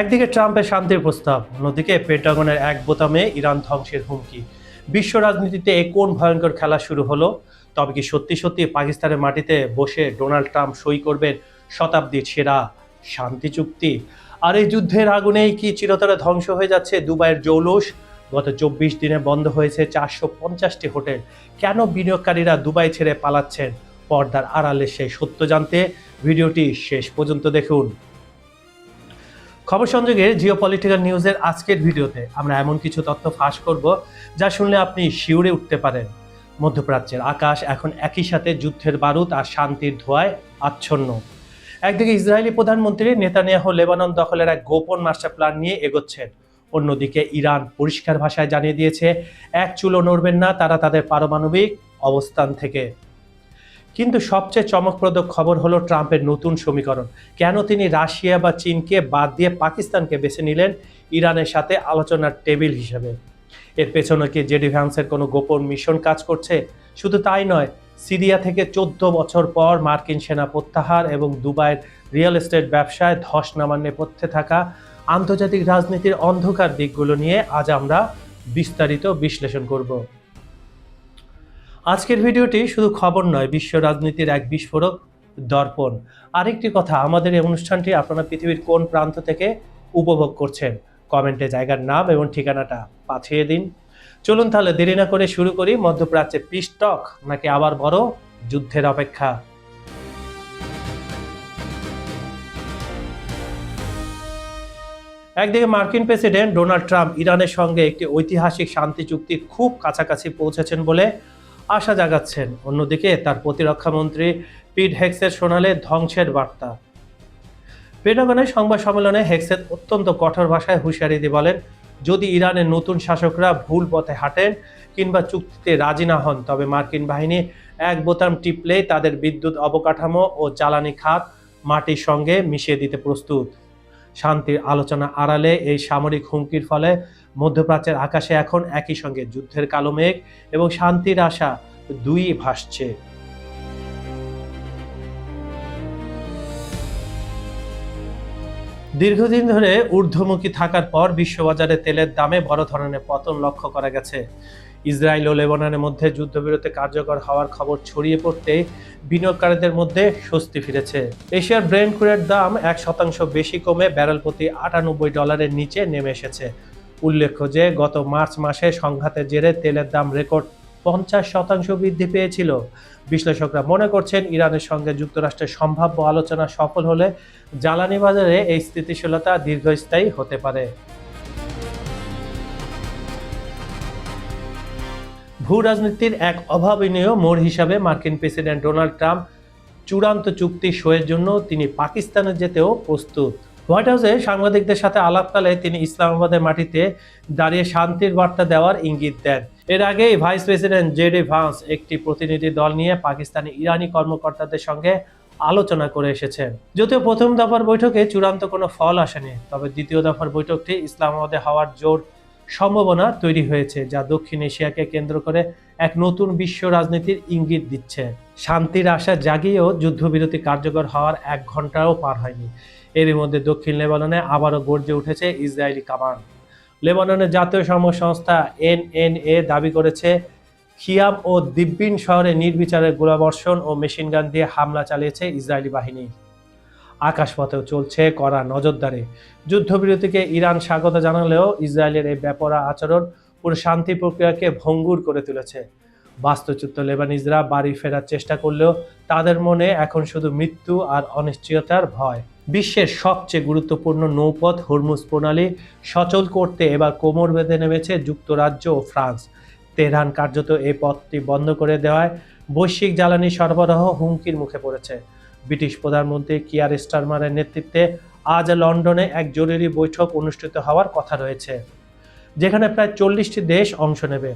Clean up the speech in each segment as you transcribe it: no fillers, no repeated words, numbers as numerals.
একদিকে ট্রাম্পের শান্তির প্রস্তাব, অন্যদিকে পেন্টাগনের এক বোতামে ইরান ধ্বংসের হুমকি। বিশ্ব রাজনীতিতে এই কোন ভয়ঙ্কর খেলা শুরু হলো? তবে কি সত্যি সত্যি পাকিস্তানের মাটিতে বসে ডোনাল্ড ট্রাম্প সই করবেন শতাব্দীর সেরা শান্তি চুক্তি? আর এই যুদ্ধের আগুনেই কি চিরতরে ধ্বংস হয়ে যাচ্ছে দুবাইয়ের জৌলুস? গত 24 দিনে বন্ধ হয়েছে 450টি হোটেল। কেন বিনিয়োগকারীরা দুবাই ছেড়ে পালাচ্ছেন? পর্দার আড়ালে সেই সত্য জানতে ভিডিওটি শেষ পর্যন্ত দেখুন। খবর সংযোগের জিওপলিটিক্যাল নিউজের আজকের ভিডিওতে আমরা এমন কিছু তথ্য ফাঁস করব যা শুনলে আপনি শিউরে উঠতে পারেন। মধ্যপ্রাচ্যের আকাশ এখন একই সাথে যুদ্ধের বারুদ আর শান্তির ধোঁয়ায় আচ্ছন্ন। একদিকে ইসরায়েলি প্রধানমন্ত্রী নেতানিয়াহু লেবানন দখলের এক গোপন মাস্টার প্ল্যান নিয়ে এগোচ্ছেন। অন্যদিকে ইরান পরিষ্কার ভাষায় জানিয়ে দিয়েছে এক চুলও নড়বেন না তারা তাদের পারমাণবিক অবস্থান থেকে। কিন্তু সবচেয়ে চমকপ্রদ খবর হলো ট্রাম্পের নতুন সমীকরণ। কেন তিনি রাশিয়া বা চীনকে বাদ দিয়ে পাকিস্তানকে বেছে নিলেন ইরানের সাথে আলোচনার টেবিল হিসেবে? এর পেছনে কি জেডি ভ্যান্সের কোনো গোপন মিশন কাজ করছে? শুধু তাই নয়, সিরিয়া থেকে 14 বছর পর মার্কিন সেনা প্রত্যাহার এবং দুবাইয়ের রিয়েল এস্টেট ব্যবসায় ধস নামার নেপথ্যে থাকা আন্তর্জাতিক রাজনীতির অন্ধকার দিকগুলো নিয়ে আজ আমরা বিস্তারিত বিশ্লেষণ করব। আজকের ভিডিওটি শুধু খবর নয়, বিশ্ব রাজনীতির এক বিস্ফোরক দর্পণ। আরেকটি কথা, আমাদের এই অনুষ্ঠানটি আপনারা পৃথিবীর কোন প্রান্ত থেকে উপভোগ করছেন কমেন্টে জায়গার নাম এবং ঠিকানাটা পাঠিয়ে দিন। চলুন তাহলে দেরি না করে শুরু করি। মধ্যপ্রাচ্যে পিস টক নাকি আবার বড় যুদ্ধের অপেক্ষা? একদিকে মার্কিন প্রেসিডেন্ট ডোনাল্ড ট্রাম্প ইরানের সঙ্গে একটি ঐতিহাসিক শান্তি চুক্তির খুব কাছাকাছি পৌঁছেছেন বলে আশা জাগাচ্ছেন। অন্যদিকে তার প্রতিরক্ষা মন্ত্রী পিট হেগসেট শোনালেন ধ্বংসের বার্তা। পেন্টাগনের সংবাদ সম্মেলনে হেগসেট অত্যন্ত কঠোর ভাষায় হুঁশিয়ারি দিয়ে বলেন, যদি ইরানের নতুন শাসকরা ভুল পথে হাঁটেন কিংবা চুক্তিতে রাজি না হন, তবে মার্কিন বাহিনী এক বোতাম টিপলেই তাদের বিদ্যুৎ অবকাঠামো ও জ্বালানি খাত মাটির সঙ্গে মিশিয়ে দিতে প্রস্তুত। শান্তির আলোচনা আড়ালে এই সামরিক হুমকির ফলে মধ্যপ্রাচ্যের আকাশে এখন একই সঙ্গে যুদ্ধের কালো মেঘ এবং শান্তির আশা দুই ভাসছে। দীর্ঘদিন ধরে ঊর্ধ্বমুখী থাকার পর বিশ্ববাজারে তেলের দামে বড় ধরনের পতন লক্ষ্য করা গেছে। ইসরায়েল ও লেবাননের মধ্যে যুদ্ধবিরতি কার্যকর হওয়ার খবর ছড়িয়ে পড়তে বিনিয়োগকারীদের মধ্যে স্বস্তি ফিরেছে। এশিয়ার ব্রেন্ট ক্রুডের দাম 1% বেশি কমে ব্যারেল প্রতি $98 নিচে নেমে এসেছে। উল্লেখ্য যে গত মার্চ মাসে সংঘাতের জেরে তেলের দাম রেকর্ড 50% বৃদ্ধি পেয়েছিল। বিশ্লেষকরা মনে করছেন ইরানের সঙ্গে যুক্তরাষ্ট্রের সম্ভাব্য আলোচনা সফল হলে জ্বালানি বাজারে এই স্থিতিশীলতা দীর্ঘস্থায়ী হতে পারে। ভূ রাজনীতির এক অভাবনীয় মোড় হিসাবে মার্কিন প্রেসিডেন্ট ডোনাল্ড ট্রাম্প চূড়ান্ত চুক্তি সইয়ের জন্য তিনি পাকিস্তানে যেতেও প্রস্তুত। হোয়াইট হাউসে সাংবাদিকদের সাথে আলাপকালে তিনি ইসলামাবাদের মাটিতে দাঁড়িয়ে শান্তির বার্তা দেওয়ার ইঙ্গিত দেন। এর আগেই ভাইস প্রেসিডেন্ট জেডি ভ্যান্স একটি প্রতিনিধি দল নিয়ে পাকিস্তানি ইরানি কর্মকর্তাদের সঙ্গে আলোচনা করে এসেছেন। যদিও প্রথম দফার বৈঠকে চূড়ান্ত কোনো ফল আসেনি, তবে দ্বিতীয় দফার বৈঠকটি ইসলামাবাদে হওয়ার জোর সম্ভাবনা তৈরি হয়েছে, যা দক্ষিণ এশিয়াকে কেন্দ্র করে এক নতুন বিশ্ব রাজনীতির ইঙ্গিত দিচ্ছে। শান্তির আশা জাগিয়েও যুদ্ধবিরতি কার্যকর হওয়ার 1 ঘন্টাও পার হয়নি। এরই মধ্যে দক্ষিণ লেবাননে আবারও গর্জে উঠেছে ইসরায়েলি কামান। লেবাননের জাতীয় সংস্থা এনএনএ দাবি করেছে খিয়াম ও দিব্বিন শহরে নির্বিচারে গোলাবর্ষণ ও মেশিনগান দিয়ে হামলা চালিয়েছে ইসরায়েলি বাহিনী। আকাশপথেও চলছে কড়া নজরদারি। যুদ্ধবিরতিকে ইরান স্বাগত জানালেও ইসরায়েলের এই বেপরোয়া আচরণ পুরো শান্তি প্রক্রিয়াকে ভঙ্গুর করে তুলেছে। বাস্তুচ্যুত লেবানিজরা বাড়ি ফেরার চেষ্টা করলেও তাদের মনে এখন শুধু মৃত্যু আর অনিশ্চয়তার ভয়। বিশ্বের সবচেয়ে গুরুত্বপূর্ণ নৌপথ হরমুজ প্রণালী সচল করতে এবার কোমর বেঁধে নেমেছে যুক্তরাজ্য ও ফ্রান্স। তেহরান কার্যত এই পথটি বন্ধ করে দেওয়ায় বৈশ্বিক জ্বালানি সরবরাহ হুমকির মুখে পড়েছে। ব্রিটিশ প্রধানমন্ত্রী কিয়ার স্টারমারের নেতৃত্বে আজ লন্ডনে এক জরুরি বৈঠক অনুষ্ঠিত হওয়ার কথা রয়েছে, যেখানে প্রায় 40টি দেশ অংশ নেবে।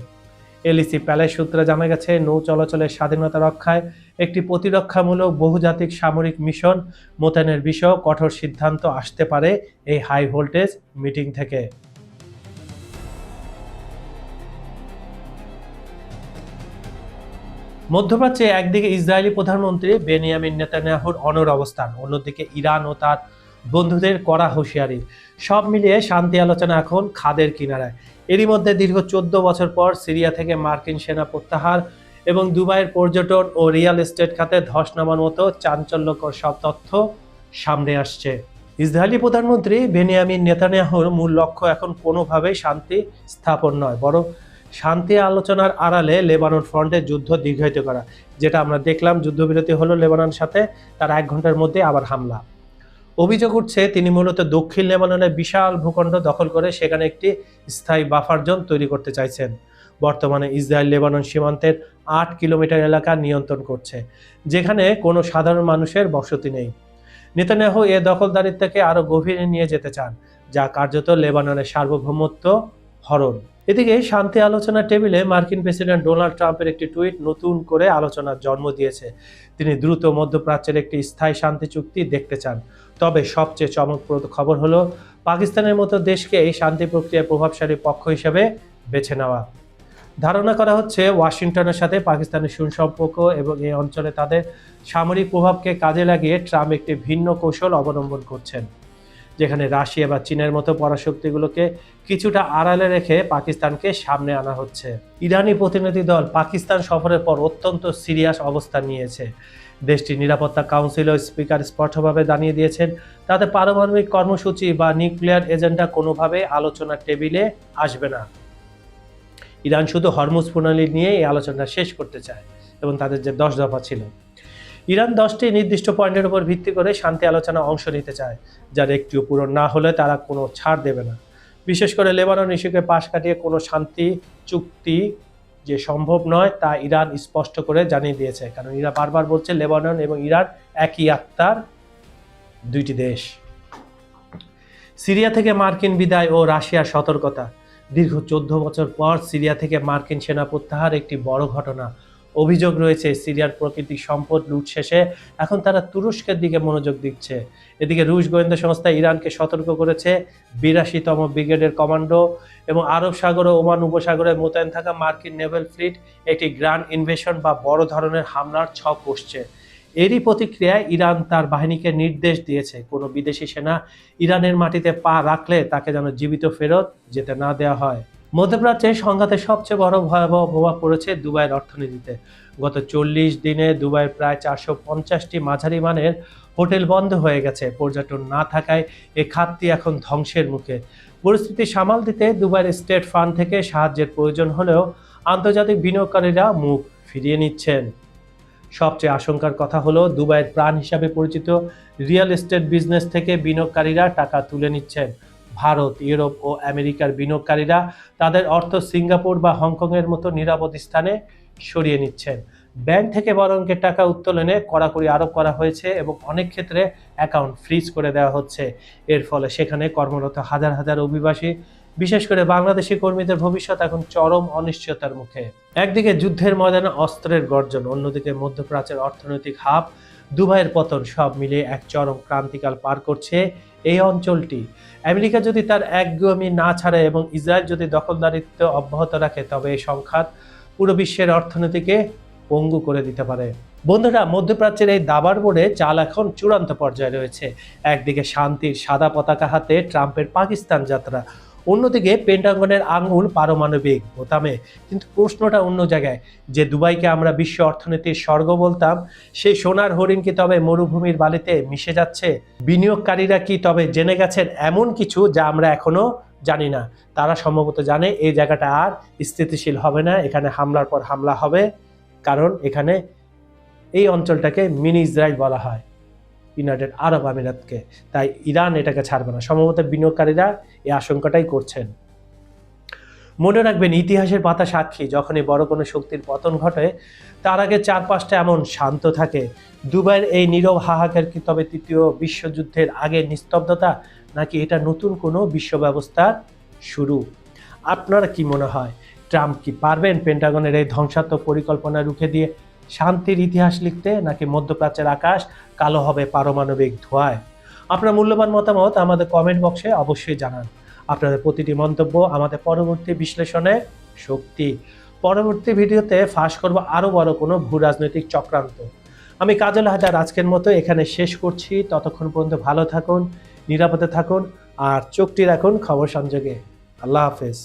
এলইসি প্যালেস সূত্রে জানা গেছে, নৌ চলাচলের স্বাধীনতা রক্ষায় একটি প্রতিরক্ষামূলক বহুজাতিক সামরিক মিশন মোতায়েনের বিষয়েও কঠোর সিদ্ধান্ত আসতে পারে এই হাই ভোল্টেজ মিটিং থেকে। মধ্যপ্রাচ্যে একদিকে ইসরায়েলি প্রধানমন্ত্রী বেনিয়ামিন নেতানিয়াহুর অনড় অবস্থান, অন্যদিকে ইরান ও তার বন্ধুদের কড়া হুঁশিয়ারি। সব মিলিয়ে শান্তি আলোচনা এখন খাদের কিনারায়। এরই মধ্যে দীর্ঘ 14 বছর পর সিরিয়া থেকে মার্কিন সেনা প্রত্যাহার এবং দুবাইয়ের পর্যটন ও রিয়েল এস্টেট খাতে ধস নামার মতো চাঞ্চল্যকর সব তথ্য সামনে আসছে। ইসরায়েলি প্রধানমন্ত্রী বেনিয়ামিন নেতানিয়াহুর মূল লক্ষ্য এখন কোনোভাবেই শান্তি স্থাপন নয়, বরং শান্তি আলোচনার আড়ালে লেবানন ফ্রন্টে যুদ্ধ দীর্ঘায়িত করা। যেটা আমরা দেখলাম, যুদ্ধবিরতি হলো লেবাননের সাথে, তার 1 ঘন্টার মধ্যে আবার হামলা। অভিযোগ উঠছে তিনি মূলত দক্ষিণ লেবাননের বিশাল ভূখণ্ড দখল করে সেখানে একটি স্থায়ী বাফার জোন তৈরি করতে চাইছেন। বর্তমানে ইসরায়েল লেবানন সীমান্তের 8 কিলোমিটার এলাকা নিয়ন্ত্রণ করছে, যেখানে কোনো সাধারণ মানুষের বসতি নেই। নেতানিয়াহু এ দখলদারিত্বকে আরও গভীরে নিয়ে যেতে চান, যা কার্যত লেবাননের সার্বভৌমত্ব হরণ। এদিকে শান্তি আলোচনার টেবিলে মার্কিন প্রেসিডেন্ট ডোনাল্ড ট্রাম্পের একটি টুইট নতুন করে আলোচনার জন্ম দিয়েছে। তিনি দ্রুত মধ্যপ্রাচ্যের একটি স্থায়ী শান্তি চুক্তি দেখতে চান। তবে সবচেয়ে চমকপ্রদ খবর হলো পাকিস্তানের মতো দেশকে এই শান্তি প্রক্রিয়ার প্রভাবশালী পক্ষ হিসেবে বেছে নেওয়া। ধারণা করা হচ্ছে ওয়াশিংটনের সাথে পাকিস্তানের সুসম্পর্ক এবং এই অঞ্চলে তাদের সামরিক প্রভাবকে কাজে লাগিয়ে ট্রাম্প একটি ভিন্ন কৌশল অবলম্বন করছেন, যেখানে রাশিয়া বা চীনের মতো পরাশক্তিগুলোকে কিছুটা আড়ালে রেখে পাকিস্তানকে সামনে আনা হচ্ছে। ইরানি প্রতিনিধি দল পাকিস্তান সফরের পর অত্যন্ত সিরিয়াস অবস্থান নিয়েছে। দেশটির নিরাপত্তা কাউন্সিলও স্পিকার স্পষ্টভাবে জানিয়ে দিয়েছেন তাদের পারমাণবিক কর্মসূচি বা নিউক্লিয়ার এজেন্ডা কোনোভাবে আলোচনার টেবিলে আসবে না। ইরান শুধু হরমুজ প্রণালী নিয়ে এই আলোচনা শেষ করতে চায় এবং তাদের যে 10 দফা ছিল, ইরান 10টি নির্দিষ্ট পয়েন্টের উপর ভিত্তি করে শান্তি আলোচনা অংশ নিতে চায়, যার একটিও পূরণ না হলে তারা কোনো ছাড় দেবে না। বিশেষ করে লেবানন ইস্যুকে পাশ কাটিয়ে কোনো শান্তি চুক্তি যে সম্ভব নয় তা ইরান স্পষ্ট করে জানিয়ে দিয়েছে, কারণ ইরান বারবার বলছে লেবানন এবং ইরান একই আত্মার দুইটি দেশ। সিরিয়া থেকে মার্কিন বিদায় ও রাশিয়ার সতর্কতা। দীর্ঘ 14 বছর পর সিরিয়া থেকে মার্কিন সেনা প্রত্যাহার একটি বড় ঘটনা। অভিযোগ রয়েছে সিরিয়ার প্রাকৃতিক সম্পদ লুট শেষে এখন তারা তুরস্কের দিকে মনোযোগ দিচ্ছে। এদিকে রুশ গোয়েন্দা সংস্থা ইরানকে সতর্ক করেছে 82তম ব্রিগেডের কমান্ডো এবং আরব সাগর ও ওমান উপসাগরে মোতায়েন থাকা মার্কিন নেভেল ফ্লিট একটি গ্র্যান্ড ইনভেশন বা বড় ধরনের হামলার ছক কষছে। এরই প্রতিক্রিয়ায় ইরান তার বাহিনীকে নির্দেশ দিয়েছে কোনো বিদেশি সেনা ইরানের মাটিতে পা রাখলে তাকে যেন জীবিত ফেরত যেতে না দেওয়া হয়। মধ্যপ্রাচ্যে সংঘাতের সবচেয়ে বড় ভয়াবহ প্রভাব পড়েছে দুবাইয়ের অর্থনীতিতে। গত 40 দিনে দুবাইয়ের প্রায় 450টি মাঝারি মানের হোটেল বন্ধ হয়ে গেছে। পর্যটন না থাকায় এ খাতটি এখন ধ্বংসের মুখে। পরিস্থিতি সামাল দিতে দুবাইয়ের স্টেট ফান্ড থেকে সাহায্যের প্রয়োজন হলেও আন্তর্জাতিক বিনিয়োগকারীরা মুখ ফিরিয়ে নিচ্ছেন। সবচেয়ে আশঙ্কার কথা হলো দুবাইয়ের প্রাণ হিসাবে পরিচিত রিয়েল এস্টেট বিজনেস থেকে বিনিয়োগকারীরা টাকা তুলে নিচ্ছেন। ভারত, ইউরোপ ও আমেরিকার বিনিয়োগকারীরা তাদের অর্থ সিঙ্গাপুর বা হংকংয়ের মতো নিরাপদ স্থানে সরিয়ে নিচ্ছেন। ব্যাংক থেকে বড় অঙ্কের টাকা উত্তোলনে কড়াকড়ি আরোপ করা হয়েছে এবং অনেক ক্ষেত্রে অ্যাকাউন্ট ফ্রিজ করে দেওয়া হচ্ছে। এর ফলে সেখানে কর্মরত হাজার হাজার অভিবাসী, বিশেষ করে বাংলাদেশি কর্মীদের ভবিষ্যৎ এখন চরম অনিশ্চয়তার মুখে। একদিকে যুদ্ধের ময়দানে অস্ত্রের গর্জন, অন্যদিকে মধ্যপ্রাচ্যের অর্থনৈতিক হাব, দুবাইয়ের পতন, সব মিলিয়ে এক চরম ক্রান্তিকাল পার করছে এই অঞ্চলটি। আমেরিকা যদি তার একগুঁয়েমি না ছাড়ে এবং ইসরায়েল যদি দখলদারিত্ব অব্যাহত রাখে, তবে এই সংঘাত পুরো বিশ্বের অর্থনীতিকে পঙ্গু করে দিতে পারে। বন্ধুরা, মধ্যপ্রাচ্যের এই দাবার বোর্ডে চাল এখন চূড়ান্ত পর্যায়ে রয়েছে। একদিকে শান্তির সাদা পতাকা হাতে ট্রাম্পের পাকিস্তান যাত্রা, অন্যদিকে পেন্টাগনের আঙুল পারমাণবিক বোতামে। কিন্তু প্রশ্নটা অন্য জায়গায়, যে দুবাইকে আমরা বিশ্ব অর্থনীতির স্বর্গ বলতাম, সেই সোনার হরিণ কি তবে মরুভূমির বালিতে মিশে যাচ্ছে? বিনিয়োগকারীরা কি তবে জেনে গেছেন এমন কিছু যা আমরা এখনো জানি না? তারা সম্ভবত জানে এই জায়গাটা আর স্থিতিশীল হবে না, এখানে হামলার পর হামলা হবে, কারণ এখানে এই অঞ্চলটাকে মিনি ইসরায়েল বলা হয়, ইউনাইটেড আরব আমিরাতকে। তাই ইরান এটাকে ছাড়বে না। সম্ভবত বিনিয়োগকারীরা এই আশঙ্কাটাই করছেন। মনে রাখবেন, ইতিহাসের পাতা সাক্ষী, যখনই বড় কোনো শক্তির পতন ঘটে তার আগে 4-5টা এমন শান্ত থাকে। দুবাইয়ের এই নীরব হাহাকার কি তবে তৃতীয় বিশ্বযুদ্ধের আগের নিস্তব্ধতা, নাকি এটা নতুন কোনো বিশ্ব ব্যবস্থার শুরু? আপনারা কি মনে হয়, ট্রাম্প কি পারবেন পেন্টাগনের এই ধ্বংসাত্মক পরিকল্পনা রুখে দিয়ে শান্তির ইতিহাস লিখতে, নাকি মধ্যপ্রাচ্যের আকাশ কালো হবে পারমাণবিক ধোঁয়ায়? আপনার মূল্যবান মতামত আমাদের কমেন্ট বক্সে অবশ্যই জানান। আপনাদের প্রতিটি মন্তব্য আমাদের পরবর্তী বিশ্লেষণে শক্তি। পরবর্তী ভিডিওতে ফাঁস করব আরও বড় কোনো ভূ রাজনৈতিক চক্রান্ত। আমি কাজল হায়দার আজকের মতো এখানে শেষ করছি। ততক্ষণ পর্যন্ত ভালো থাকুন, নিরাপদে থাকুন আর চোখটি রাখুন খবর সংযোগে। আল্লাহ হাফেজ।